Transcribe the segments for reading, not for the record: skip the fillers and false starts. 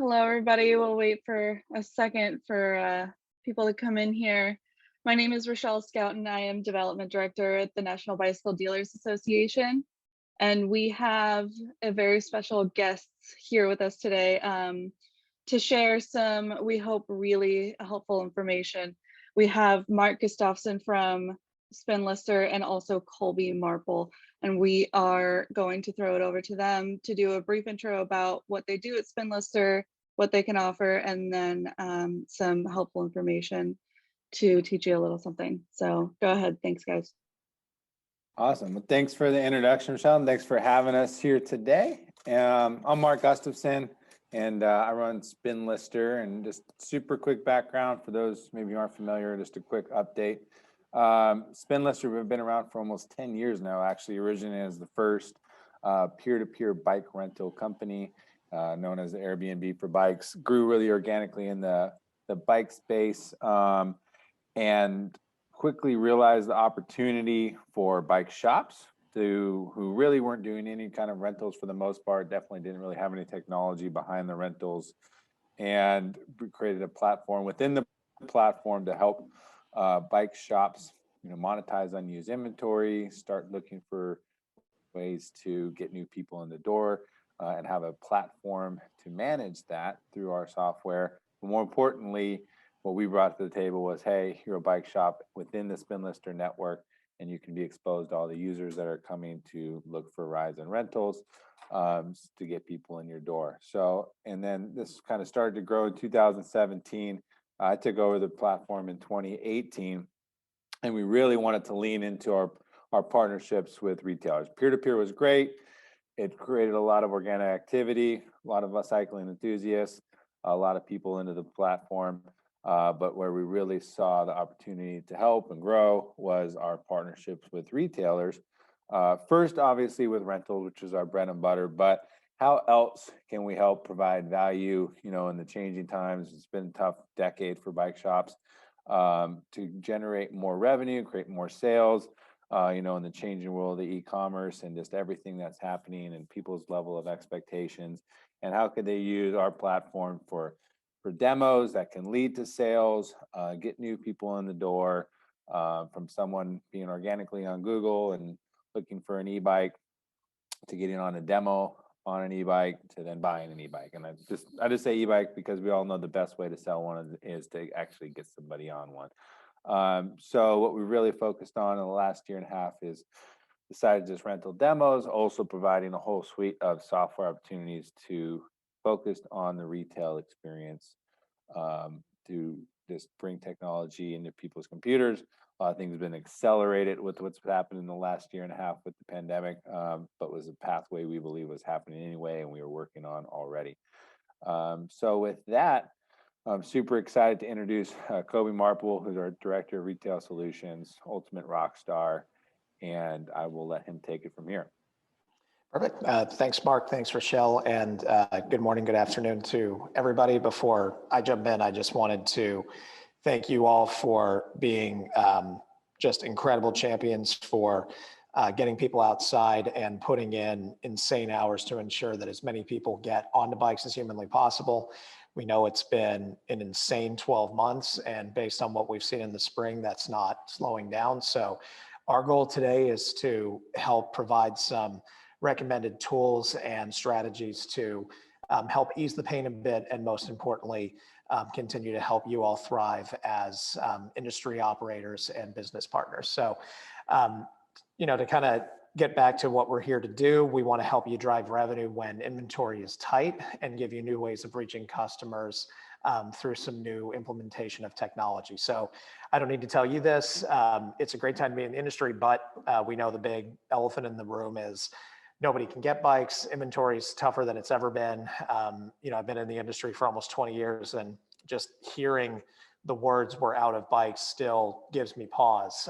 Hello, everybody. We'll wait for a second for people to come in here. My name is Rochelle Scouten. I am Development Director at the National Bicycle Dealers Association. And we have a very special guest here with us today to share some, we hope, really helpful information. We have Mark Gustafson from Spinlister and also Colby Marple. And we are going to throw it over to them to do a brief intro about what they do at Spinlister, what they can offer, and then some helpful information to teach you a little something. So go ahead. Thanks, guys. Awesome. Well, thanks for the introduction, Michelle, and thanks for having us here today. I'm Mark Gustafson, and I run Spinlister. And just super quick background for those maybe who aren't familiar, just a quick update. Spinlister, we've been around for almost 10 years now, actually originated as the first peer-to-peer bike rental company known as the Airbnb for bikes. Grew really organically in the bike space and quickly realized the opportunity for bike shops who really weren't doing any kind of rentals for the most part, definitely didn't really have any technology behind the rentals, and created a platform within the platform to help bike shops, monetize unused inventory, start looking for ways to get new people in the door, and have a platform to manage that through our software. But more importantly, what we brought to the table was, hey, you're a bike shop within the Spinlister network, and you can be exposed to all the users that are coming to look for rides and rentals to get people in your door. So, and then this kind of started to grow in 2017. I took over the platform in 2018, and we really wanted to lean into our partnerships with retailers. Peer-to-peer was great. It created a lot of organic activity, a lot of us cycling enthusiasts, a lot of people into the platform. But where we really saw the opportunity to help and grow was our partnerships with retailers. First, obviously, with rentals, which is our bread and butter, but how else can we help provide value, in the changing times? It's been a tough decade for bike shops to generate more revenue, create more sales, in the changing world of e-commerce and just everything that's happening and people's level of expectations. And how could they use our platform for demos that can lead to sales, get new people in the door, from someone being organically on Google and looking for an e-bike to getting on a demo on an e-bike to then buying an e-bike. And I just say e-bike because we all know the best way to sell one is to actually get somebody on one. So what we really focused on in the last year and a half is besides just rental demos, also providing a whole suite of software opportunities to focused on the retail experience, to just bring technology into people's computers. A lot of things have been accelerated with what's happened in the last year and a half with the pandemic, but was a pathway we believe was happening anyway, and we were working on already. So with that, I'm super excited to introduce Colby Marple, who's our Director of Retail Solutions, ultimate rock star, and I will let him take it from here. Perfect. Thanks, Mark. Thanks, Rochelle. And good morning, good afternoon to everybody. Before I jump in, I just wanted to thank you all for being just incredible champions for getting people outside and putting in insane hours to ensure that as many people get onto bikes as humanly possible. We know it's been an insane 12 months, and based on what we've seen in the spring, that's not slowing down. So our goal today is to help provide some recommended tools and strategies to help ease the pain a bit, and most importantly, continue to help you all thrive as industry operators and business partners. So, to kind of get back to what we're here to do, we want to help you drive revenue when inventory is tight and give you new ways of reaching customers through some new implementation of technology. So I don't need to tell you this. It's a great time to be in the industry, but we know the big elephant in the room is nobody can get bikes. Inventory is tougher than it's ever been. I've been in the industry for almost 20 years, and just hearing the words "we're out of bikes" still gives me pause.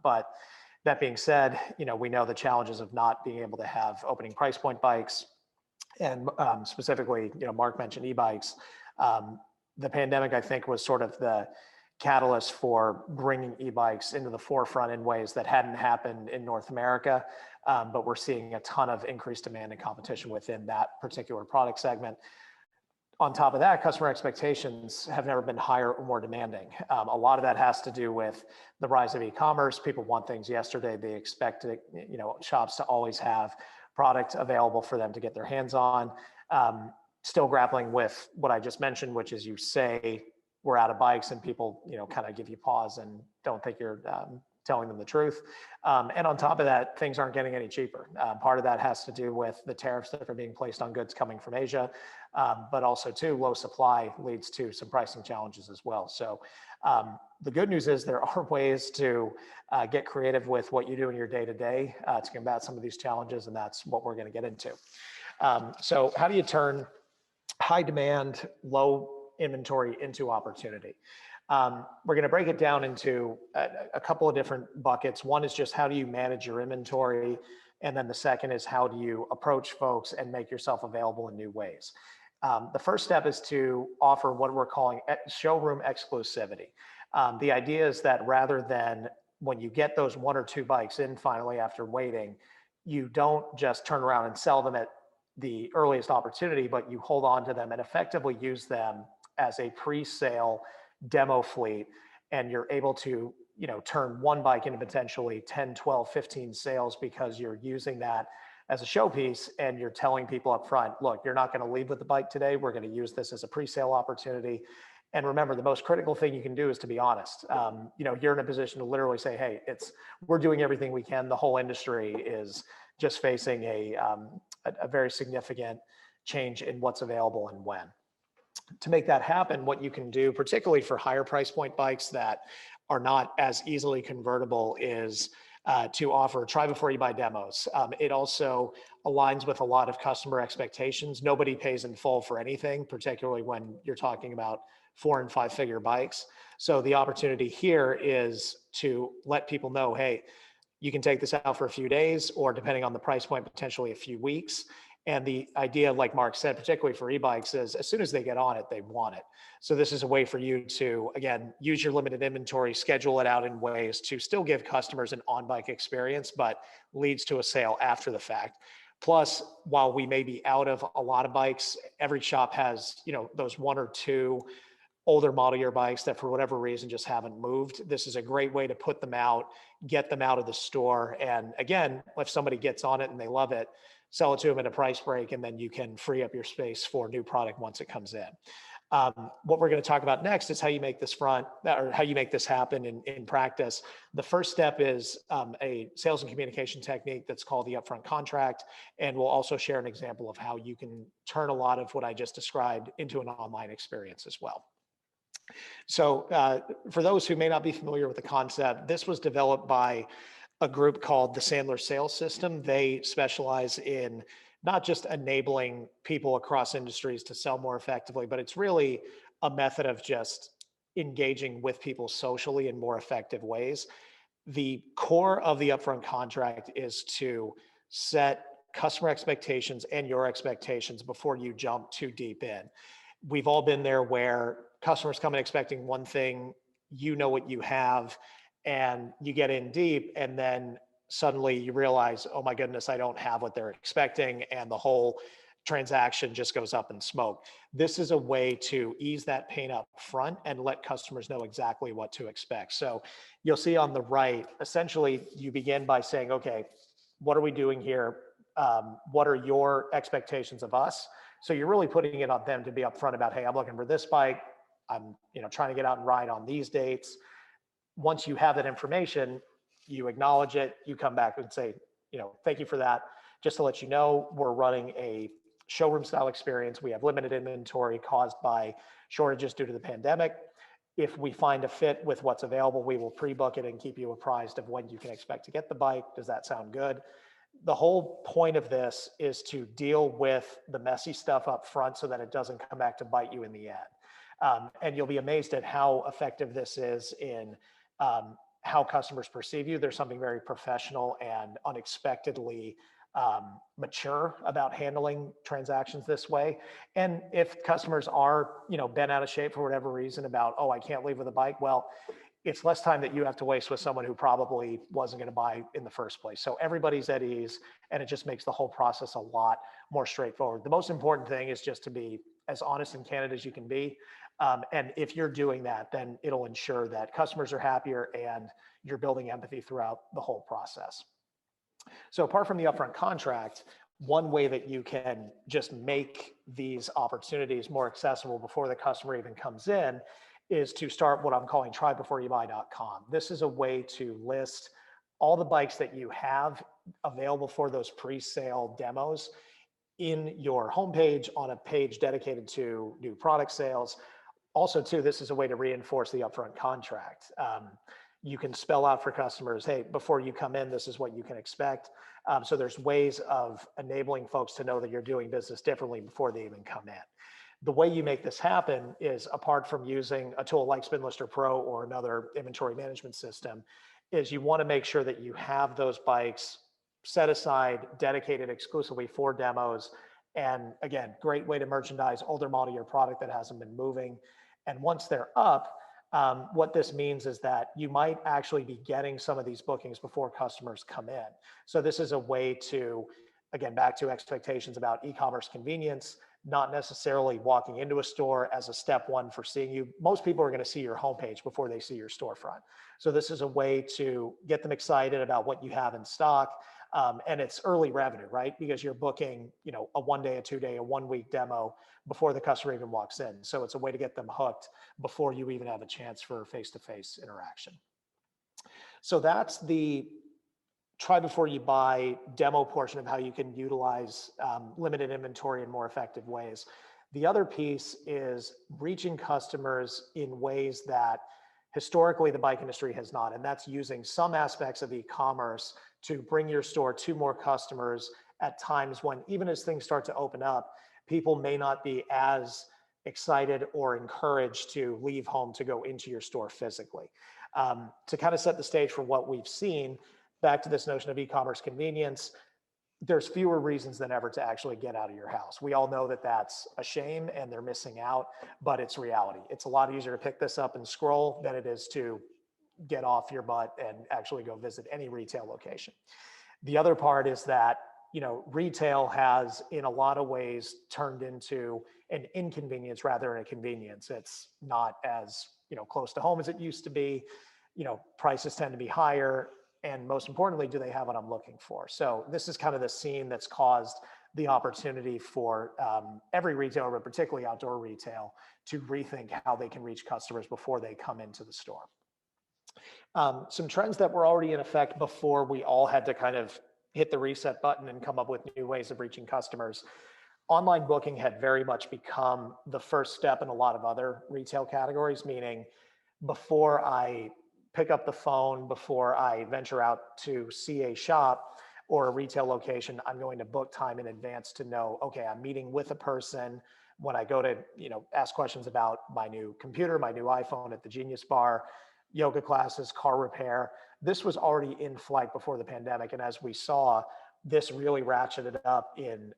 But that being said, we know the challenges of not being able to have opening price point bikes, and specifically, Mark mentioned e-bikes. The pandemic, I think, was sort of the catalyst for bringing e-bikes into the forefront in ways that hadn't happened in North America. But we're seeing a ton of increased demand and competition within that particular product segment. On top of that, customer expectations have never been higher or more demanding. A lot of that has to do with the rise of e-commerce. People want things yesterday. They expect shops to always have product available for them to get their hands on. Still grappling with what I just mentioned, which is you say we're out of bikes and people, kind of give you pause and don't think you're telling them the truth. And on top of that, things aren't getting any cheaper. Part of that has to do with the tariffs that are being placed on goods coming from Asia, but also too, low supply leads to some pricing challenges as well. So the good news is there are ways to get creative with what you do in your day-to-day to combat some of these challenges, and that's what we're going to get into. So how do you turn high demand, low inventory into opportunity? We're going to break it down into a couple of different buckets. One is just how do you manage your inventory? And then the second is how do you approach folks and make yourself available in new ways? The first step is to offer what we're calling showroom exclusivity. The idea is that rather than when you get those 1 or 2 bikes in finally after waiting, you don't just turn around and sell them at the earliest opportunity, but you hold on to them and effectively use them as a pre-sale demo fleet, and you're able to turn one bike into potentially 10, 12, 15 sales because you're using that as a showpiece and you're telling people up front, look, you're not going to leave with the bike today. We're going to use this as a pre-sale opportunity. And remember, the most critical thing you can do is to be honest. You're in a position to literally say, hey, we're doing everything we can. The whole industry is just facing a very significant change in what's available and when. To make that happen, what you can do, particularly for higher price point bikes that are not as easily convertible, is to offer try before you buy demos. It also aligns with a lot of customer expectations. Nobody pays in full for anything, particularly when you're talking about 4- and 5-figure bikes. So the opportunity here is to let people know, hey, you can take this out for a few days, or depending on the price point, potentially a few weeks. And the idea, like Mark said, particularly for e-bikes, is as soon as they get on it, they want it. So this is a way for you to, again, use your limited inventory, schedule it out in ways to still give customers an on-bike experience, but leads to a sale after the fact. Plus, while we may be out of a lot of bikes, every shop has, those 1 or 2 older model year bikes that for whatever reason just haven't moved. This is a great way to put them out, get them out of the store. And again, if somebody gets on it and they love it, sell it to them at a price break, and then you can free up your space for new product once it comes in. What we're going to talk about next is how you make this happen in practice. The first step is a sales and communication technique that's called the upfront contract. And we'll also share an example of how you can turn a lot of what I just described into an online experience as well. So for those who may not be familiar with the concept, this was developed by a group called the Sandler Sales System. They specialize in not just enabling people across industries to sell more effectively, but it's really a method of just engaging with people socially in more effective ways. The core of the upfront contract is to set customer expectations and your expectations before you jump too deep in. We've all been there where customers come in expecting one thing, what you have, and you get in deep, and then suddenly you realize, oh my goodness, I don't have what they're expecting, and the whole transaction just goes up in smoke. This is a way to ease that pain up front and let customers know exactly what to expect. So you'll see on the right, essentially you begin by saying, okay, what are we doing here? What are your expectations of us? So you're really putting it on them to be upfront about, hey, I'm looking for this bike. I'm trying to get out and ride on these dates. Once you have that information, you acknowledge it, you come back and say, thank you for that. Just to let you know, we're running a showroom style experience. We have limited inventory caused by shortages due to the pandemic. If we find a fit with what's available, we will pre-book it and keep you apprised of when you can expect to get the bike. Does that sound good? The whole point of this is to deal with the messy stuff up front so that it doesn't come back to bite you in the end. And you'll be amazed at how effective this is in how customers perceive you. There's something very professional and unexpectedly mature about handling transactions this way. And if customers are, bent out of shape for whatever reason about, oh, I can't leave with a bike, well, it's less time that you have to waste with someone who probably wasn't going to buy in the first place. So everybody's at ease, and it just makes the whole process a lot more straightforward. The most important thing is just to be as honest and candid as you can be. And if you're doing that, then it'll ensure that customers are happier and you're building empathy throughout the whole process. So apart from the upfront contract, one way that you can just make these opportunities more accessible before the customer even comes in is to start what I'm calling trybeforeyoubuy.com. This is a way to list all the bikes that you have available for those pre-sale demos in your homepage on a page dedicated to new product sales. Also, too, this is a way to reinforce the upfront contract. You can spell out for customers, hey, before you come in, this is what you can expect. So there's ways of enabling folks to know that you're doing business differently before they even come in. The way you make this happen is, apart from using a tool like Spinlister Pro or another inventory management system, is you want to make sure that you have those bikes set aside, dedicated exclusively for demos. And again, great way to merchandise older model year product that hasn't been moving. And once they're up, what this means is that you might actually be getting some of these bookings before customers come in. So this is a way to, again, back to expectations about e-commerce convenience, not necessarily walking into a store as a step one for seeing you. Most people are going to see your homepage before they see your storefront. So this is a way to get them excited about what you have in stock. And it's early revenue, right? Because you're booking, a 1 day, a 2 day, a 1 week demo before the customer even walks in. So it's a way to get them hooked before you even have a chance for face-to-face interaction. So that's the try before you buy demo portion of how you can utilize limited inventory in more effective ways. The other piece is reaching customers in ways that historically the bike industry has not, and that's using some aspects of e-commerce to bring your store to more customers at times when, even as things start to open up, people may not be as excited or encouraged to leave home to go into your store physically. To kind of set the stage for what we've seen, back to this notion of e-commerce convenience, there's fewer reasons than ever to actually get out of your house. We all know that that's a shame and they're missing out, but it's reality. It's a lot easier to pick this up and scroll than it is to get off your butt and actually go visit any retail location. The other part is that, retail has in a lot of ways turned into an inconvenience rather than a convenience. It's not as, close to home as it used to be. Prices tend to be higher. And most importantly, do they have what I'm looking for? So this is kind of the scene that's caused the opportunity for every retailer, but particularly outdoor retail, to rethink how they can reach customers before they come into the store. Some trends that were already in effect before we all had to kind of hit the reset button and come up with new ways of reaching customers. Online booking had very much become the first step in a lot of other retail categories, meaning before I pick up the phone, before I venture out to see a shop or a retail location, I'm going to book time in advance to know, okay, I'm meeting with a person. When I go to, ask questions about my new computer, my new iPhone at the Genius Bar, yoga classes, car repair, this was already in flight before the pandemic. And as we saw, this really ratcheted up in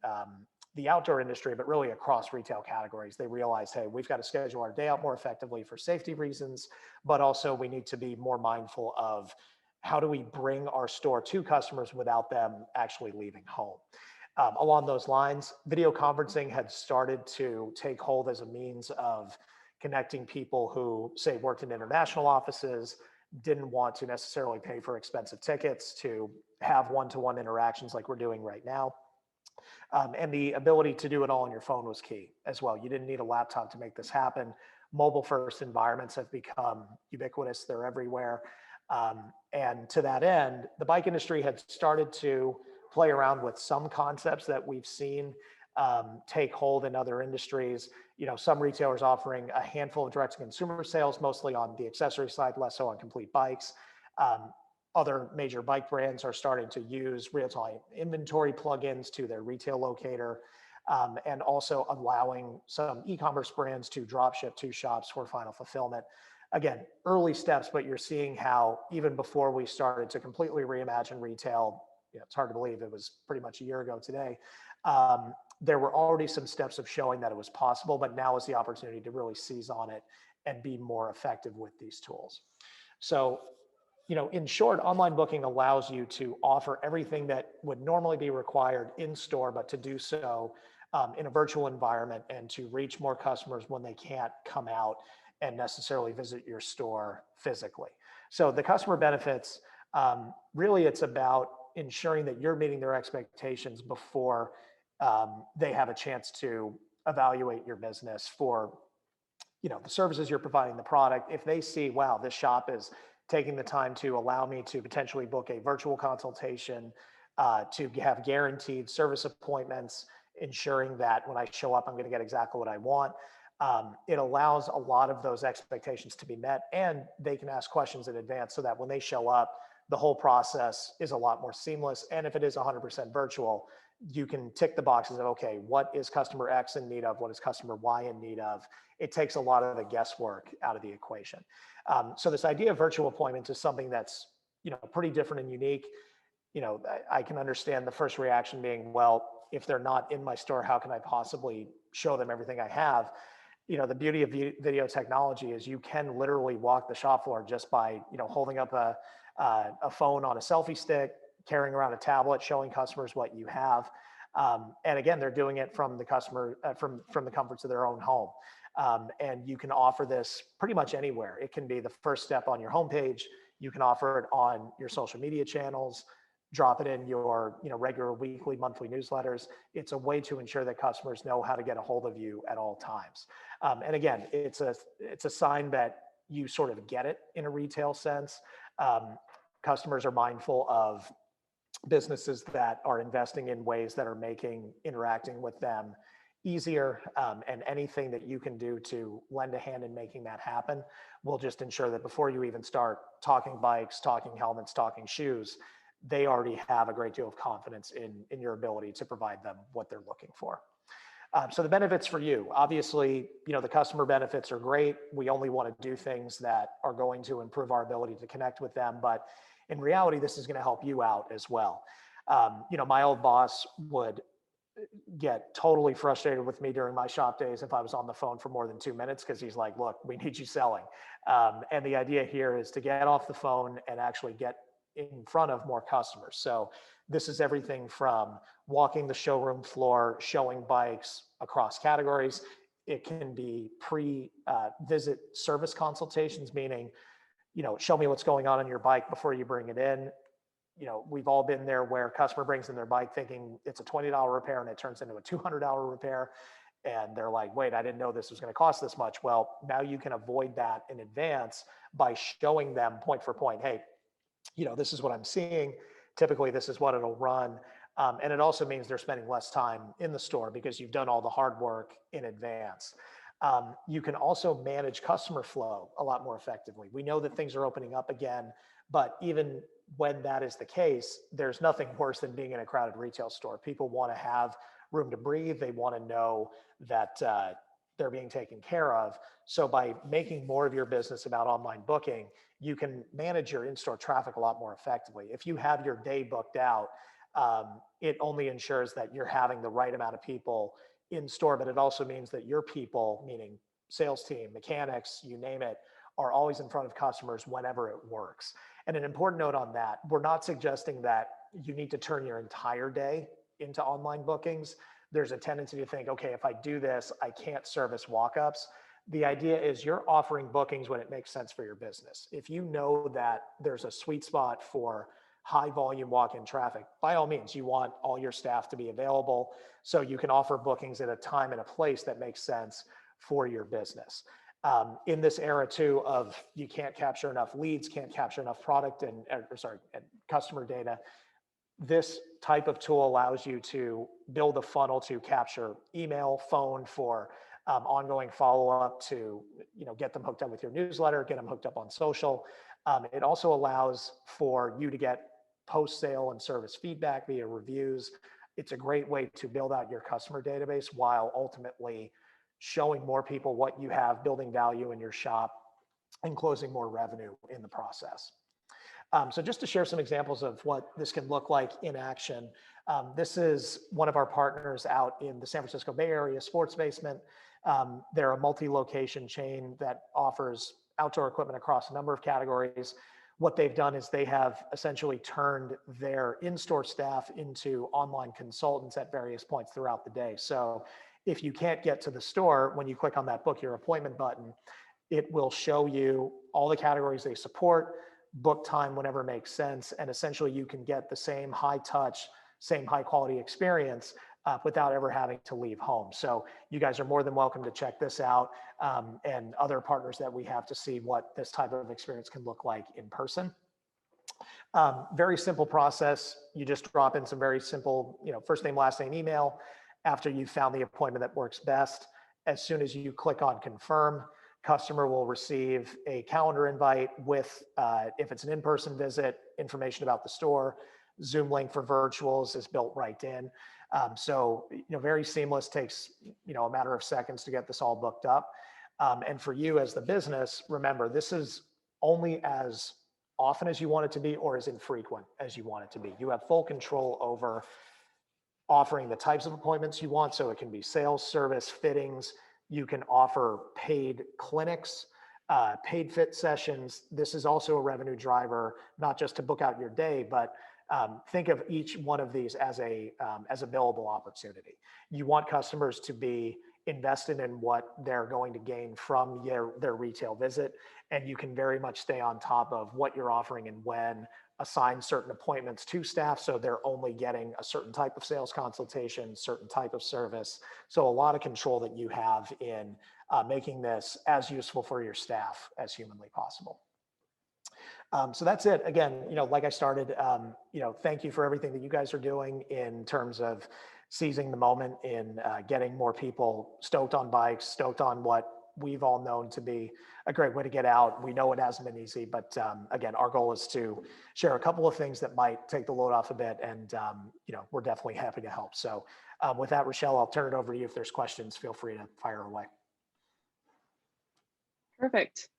the outdoor industry, but really across retail categories. They realized, hey, we've got to schedule our day out more effectively for safety reasons, but also we need to be more mindful of how do we bring our store to customers without them actually leaving home. Along those lines, video conferencing had started to take hold as a means of connecting people who, say, worked in international offices, didn't want to necessarily pay for expensive tickets to have one-to-one interactions like we're doing right now. And the ability to do it all on your phone was key as well. You didn't need a laptop to make this happen. Mobile first environments have become ubiquitous. They're everywhere. And to that end, the bike industry had started to play around with some concepts that we've seen take hold in other industries. Some retailers offering a handful of direct to consumer sales, mostly on the accessory side, less so on complete bikes. Other major bike brands are starting to use real-time inventory plugins to their retail locator, and also allowing some e-commerce brands to drop ship to shops for final fulfillment. Again, early steps, but you're seeing how even before we started to completely reimagine retail, it's hard to believe it was pretty much a year ago today, there were already some steps of showing that it was possible, but now is the opportunity to really seize on it and be more effective with these tools. So, in short, online booking allows you to offer everything that would normally be required in store, but to do so in a virtual environment and to reach more customers when they can't come out and necessarily visit your store physically. So the customer benefits, really it's about ensuring that you're meeting their expectations before they have a chance to evaluate your business for the services you're providing, the product. If they see, wow, this shop is taking the time to allow me to potentially book a virtual consultation, to have guaranteed service appointments, ensuring that when I show up, I'm going to get exactly what I want. It allows a lot of those expectations to be met, and they can ask questions in advance so that when they show up, the whole process is a lot more seamless. And if it is 100% virtual, you can tick the boxes of, okay, what is customer X in need of? What is customer Y in need of? It takes a lot of the guesswork out of the equation. So this idea of virtual appointments is something that's, pretty different and unique. I can understand the first reaction being, well, if they're not in my store, how can I possibly show them everything I have? The beauty of video technology is you can literally walk the shop floor just by, holding up a phone on a selfie stick, carrying around a tablet, showing customers what you have. And again, they're doing it from the customer, from the comforts of their own home. And you can offer this pretty much anywhere. It can be the first step on your homepage. You can offer it on your social media channels, drop it in your regular weekly, monthly newsletters. It's a way to ensure that customers know how to get a hold of you at all times. And again, it's a sign that you sort of get it in a retail sense. Customers are mindful of businesses that are investing in ways that are making interacting with them easier, and anything that you can do to lend a hand in making that happen will just ensure that before you even start talking bikes, talking helmets, talking shoes, they already have a great deal of confidence in your ability to provide them what they're looking for. So the benefits for you, obviously, the customer benefits are great. We only want to do things that are going to improve our ability to connect with them. But in reality, this is going to help you out as well. My old boss would get totally frustrated with me during my shop days if I was on the phone for more than 2 minutes, because he's like, look, we need you selling. And the idea here is to get off the phone and actually get in front of more customers. So this is everything from walking the showroom floor, showing bikes across categories. It can be pre-visit service consultations, meaning, show me what's going on your bike before you bring it in. We've all been there where a customer brings in their bike thinking it's a $20 repair and it turns into a $200 repair. And they're like, wait, I didn't know this was going to cost this much. Well, now you can avoid that in advance by showing them point for point, hey, this is what I'm seeing. Typically, this is what it'll run. And it also means they're spending less time in the store because you've done all the hard work in advance. You can also manage customer flow a lot more effectively. We know that things are opening up again, but even when that is the case, there's nothing worse than being in a crowded retail store. People want to have room to breathe. They want to know that they're being taken care of. So by making more of your business about online booking, you can manage your in-store traffic a lot more effectively. If you have your day booked out, it only ensures that you're having the right amount of people in store, but it also means that your people, meaning sales team, mechanics, you name it, are always in front of customers whenever it works. And an important note on that, we're not suggesting that you need to turn your entire day into online bookings. There's a tendency to think, okay, if I do this, I can't service walk-ups. The idea is you're offering bookings when it makes sense for your business. If you know that there's a sweet spot for high volume walk-in traffic, by all means, you want all your staff to be available so you can offer bookings at a time and a place that makes sense for your business. In this era too of you can't capture enough leads, can't capture enough product and customer data, this type of tool allows you to build a funnel to capture email, phone for ongoing follow-up, to get them hooked up with your newsletter, get them hooked up on social. It also allows for you to get post-sale and service feedback via reviews. It's a great way to build out your customer database while ultimately showing more people what you have, building value in your shop, and closing more revenue in the process. So just to share some examples of what this can look like in action, this is one of our partners out in the San Francisco Bay Area, Sports Basement. They're a multi-location chain that offers outdoor equipment across a number of categories. What they've done is they have essentially turned their in-store staff into online consultants at various points throughout the day. So if you can't get to the store, when you click on that book your appointment button, it will show you all the categories they support, book time whenever makes sense, and essentially you can get the same high touch, same high quality experience without ever having to leave home. So you guys are more than welcome to check this out and other partners that we have to see what this type of experience can look like in person. Very simple process. You just drop in some very simple, first name, last name, email. After you've found the appointment that works best, as soon as you click on confirm, customer will receive a calendar invite with, if it's an in-person visit, information about the store. Zoom link for virtuals is built right in. So, very seamless, takes, a matter of seconds to get this all booked up. And for you as the business, remember, this is only as often as you want it to be or as infrequent as you want it to be. You have full control over offering the types of appointments you want. So it can be sales, service, fittings. You can offer paid clinics, paid fit sessions. This is also a revenue driver, not just to book out your day, but think of each one of these as a billable opportunity. You want customers to be invested in what they're going to gain from their retail visit, and you can very much stay on top of what you're offering and when, assign certain appointments to staff so they're only getting a certain type of sales consultation, certain type of service. So a lot of control that you have in making this as useful for your staff as humanly possible. So that's it. Again, like I started, thank you for everything that you guys are doing in terms of seizing the moment in getting more people stoked on bikes, stoked on what we've all known to be a great way to get out. We know it hasn't been easy, but again, our goal is to share a couple of things that might take the load off a bit, and we're definitely happy to help. So with that, Rochelle, I'll turn it over to you. If there's questions, feel free to fire away. Perfect.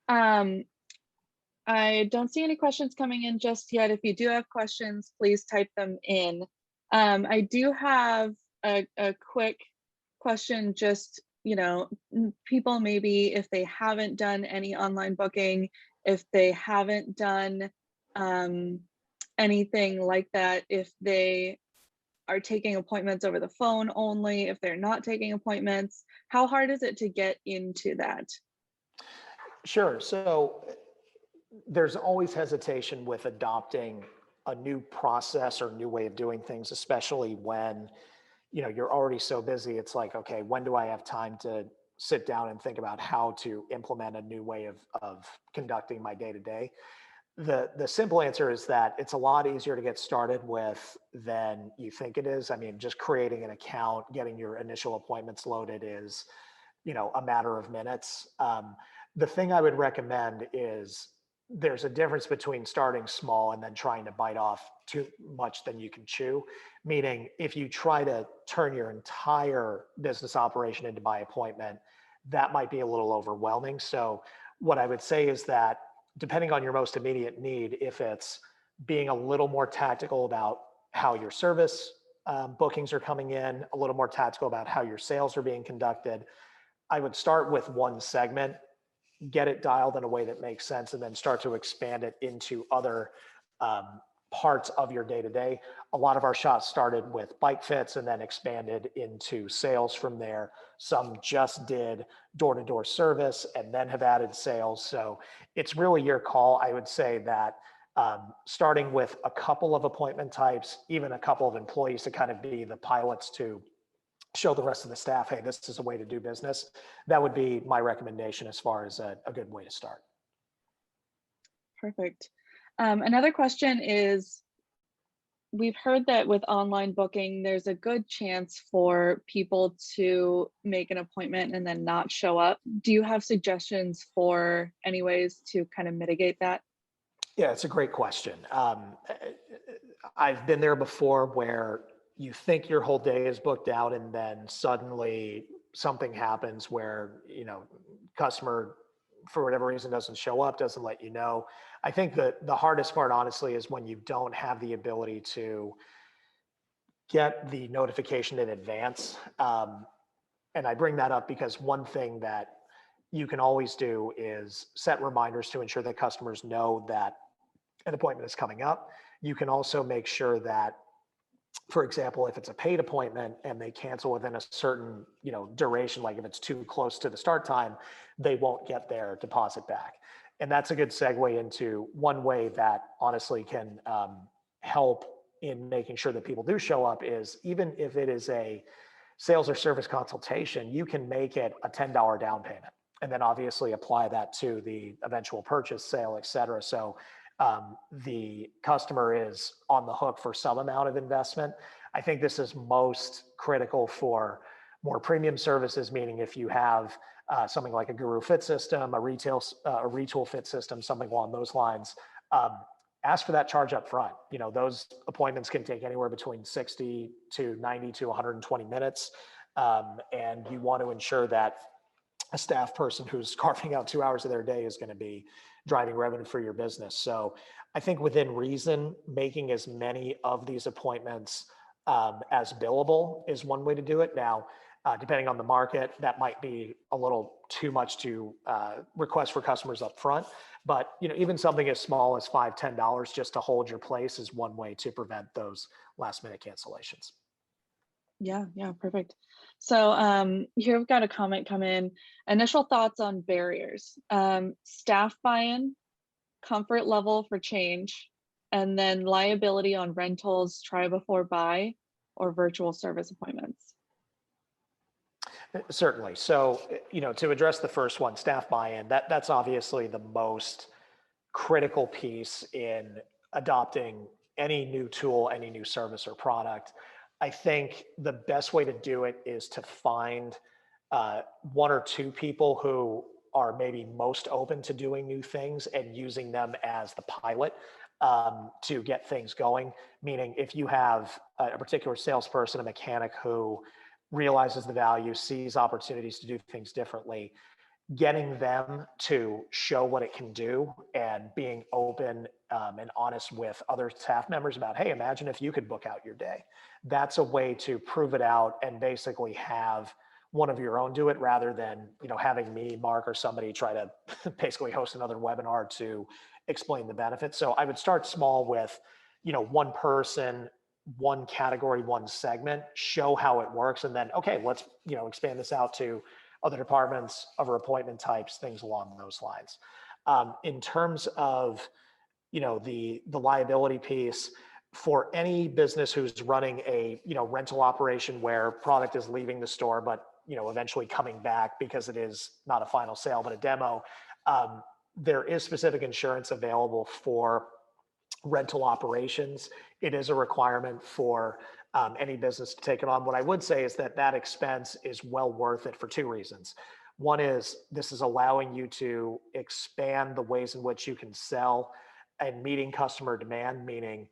I don't see any questions coming in just yet. If you do have questions, please type them in. I do have a quick question, just, people maybe if they haven't done any online booking, if they haven't done anything like that, if they are taking appointments over the phone only, if they're not taking appointments, how hard is it to get into that? Sure. So there's always hesitation with adopting a new process or new way of doing things, especially when you're already so busy. It's like, okay, when do I have time to sit down and think about how to implement a new way of conducting my day-to-day? The simple answer is that it's a lot easier to get started with than you think it is. I mean, just creating an account, getting your initial appointments loaded is, a matter of minutes. The thing I would recommend is there's a difference between starting small and then trying to bite off too much than you can chew. Meaning, if you try to turn your entire business operation into by appointment, that might be a little overwhelming. So what I would say is that depending on your most immediate need, if it's being a little more tactical about how your service bookings are coming in, a little more tactical about how your sales are being conducted, I would start with one segment, get it dialed in a way that makes sense, and then start to expand it into other parts of your day-to-day. A lot of our shops started with bike fits and then expanded into sales from there. Some just did door-to-door service and then have added sales. So it's really your call. I would say that starting with a couple of appointment types, even a couple of employees to kind of be the pilots to show the rest of the staff, hey, this is a way to do business. That would be my recommendation as far as a good way to start. Perfect. Another question is, we've heard that with online booking, there's a good chance for people to make an appointment and then not show up. Do you have suggestions for any ways to kind of mitigate that? Yeah, it's a great question. I've been there before where you think your whole day is booked out and then suddenly something happens where, customer for whatever reason doesn't show up, doesn't let you know. I think that the hardest part, honestly, is when you don't have the ability to get the notification in advance. And I bring that up because one thing that you can always do is set reminders to ensure that customers know that an appointment is coming up. You can also make sure that, for example, if it's a paid appointment and they cancel within a certain, duration, like if it's too close to the start time, they won't get their deposit back. And that's a good segue into one way that honestly can help in making sure that people do show up is, even if it is a sales or service consultation, you can make it a $10 down payment and then obviously apply that to the eventual purchase, sale, et cetera. So the customer is on the hook for some amount of investment. I think this is most critical for more premium services, meaning if you have something like a Guru Fit system, a Retool Fit system, something along those lines, ask for that charge up front. Those appointments can take anywhere between 60 to 90 to 120 minutes. And you want to ensure that a staff person who's carving out 2 hours of their day is going to be driving revenue for your business. So I think within reason, making as many of these appointments as billable is one way to do it. Now, depending on the market, that might be a little too much to request for customers up front. But even something as small as $5, $10 just to hold your place is one way to prevent those last minute cancellations. Yeah, perfect. So here we've got a comment come in. Initial thoughts on barriers. Staff buy-in, comfort level for change, and then liability on rentals, try before buy, or virtual service appointments. Certainly. So, to address the first one, staff buy-in, that's obviously the most critical piece in adopting any new tool, any new service or product. I think the best way to do it is to find one or two people who are maybe most open to doing new things and using them as the pilot to get things going. Meaning if you have a particular salesperson, a mechanic who realizes the value, sees opportunities to do things differently, getting them to show what it can do and being open and honest with other staff members about, hey, imagine if you could book out your day. That's a way to prove it out and basically have one of your own do it rather than, having me, Mark, or somebody try to basically host another webinar to explain the benefits. So I would start small with, one person, one category, one segment, show how it works. And then, okay, let's, expand this out to other departments, other appointment types, things along those lines. In terms of, the liability piece, for any business who's running a, rental operation where product is leaving the store, but, eventually coming back because it is not a final sale, but a demo, there is specific insurance available for rental operations. It is a requirement for any business to take it on. What I would say is that expense is well worth it for two reasons. One is this is allowing you to expand the ways in which you can sell and meeting customer demand, meaning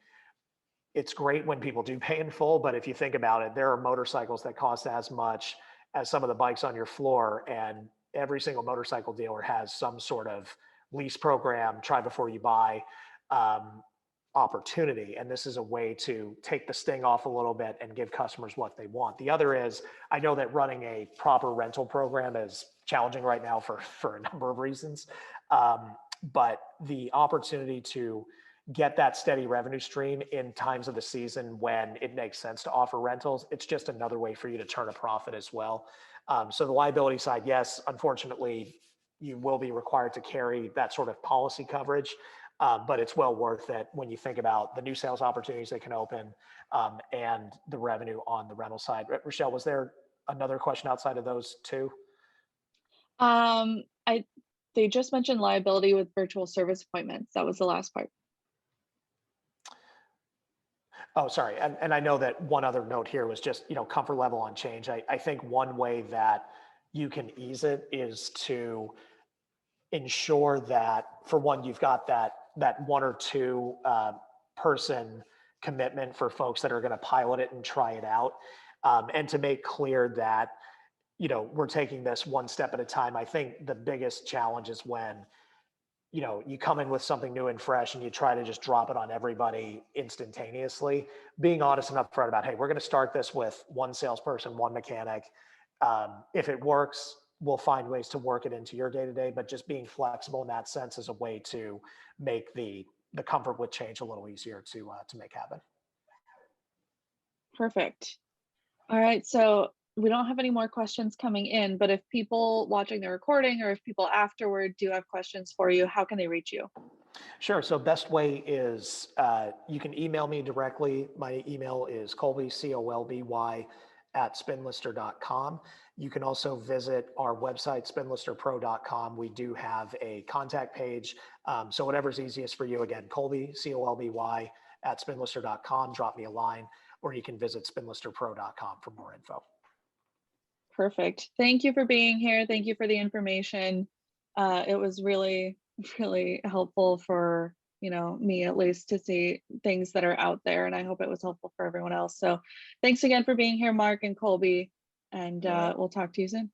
it's great when people do pay in full, but if you think about it, there are motorcycles that cost as much as some of the bikes on your floor, and every single motorcycle dealer has some sort of lease program, try before you buy opportunity. And this is a way to take the sting off a little bit and give customers what they want. The other is, I know that running a proper rental program is challenging right now for a number of reasons, but the opportunity to get that steady revenue stream in times of the season when it makes sense to offer rentals, it's just another way for you to turn a profit as well. So the liability side, yes, unfortunately, you will be required to carry that sort of policy coverage, but it's well worth it when you think about the new sales opportunities that can open and the revenue on the rental side. Rochelle, was there another question outside of those two? They just mentioned liability with virtual service appointments. That was the last part. Oh, sorry. And I know that one other note here was just, comfort level on change. I think one way that you can ease it is to ensure that, for one, you've got that one or two person commitment for folks that are going to pilot it and try it out. And to make clear that, we're taking this one step at a time. I think the biggest challenge is when you come in with something new and fresh and you try to just drop it on everybody instantaneously. Being honest and upfront about, hey, we're going to start this with one salesperson, one mechanic. If it works, we'll find ways to work it into your day-to-day, but just being flexible in that sense is a way to make the comfort with change a little easier to make happen. Perfect. All right, so we don't have any more questions coming in, but if people watching the recording or if people afterward do have questions for you, how can they reach you? Sure. So best way is you can email me directly. My email is Colby, COLBY, @spinlister.com. You can also visit our website, spinlisterpro.com. We do have a contact page. So whatever's easiest for you, again, Colby, COLBY, @spinlister.com. Drop me a line, or you can visit spinlisterpro.com for more info. Perfect. Thank you for being here. Thank you for the information. It was really, really helpful for, me at least to see things that are out there, and I hope it was helpful for everyone else. So thanks again for being here, Mark and Colby, and we'll talk to you soon.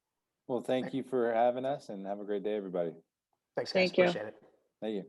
Well, thank you for having us, and have a great day, everybody. Thanks, guys. Thank you. Appreciate it. Thank you.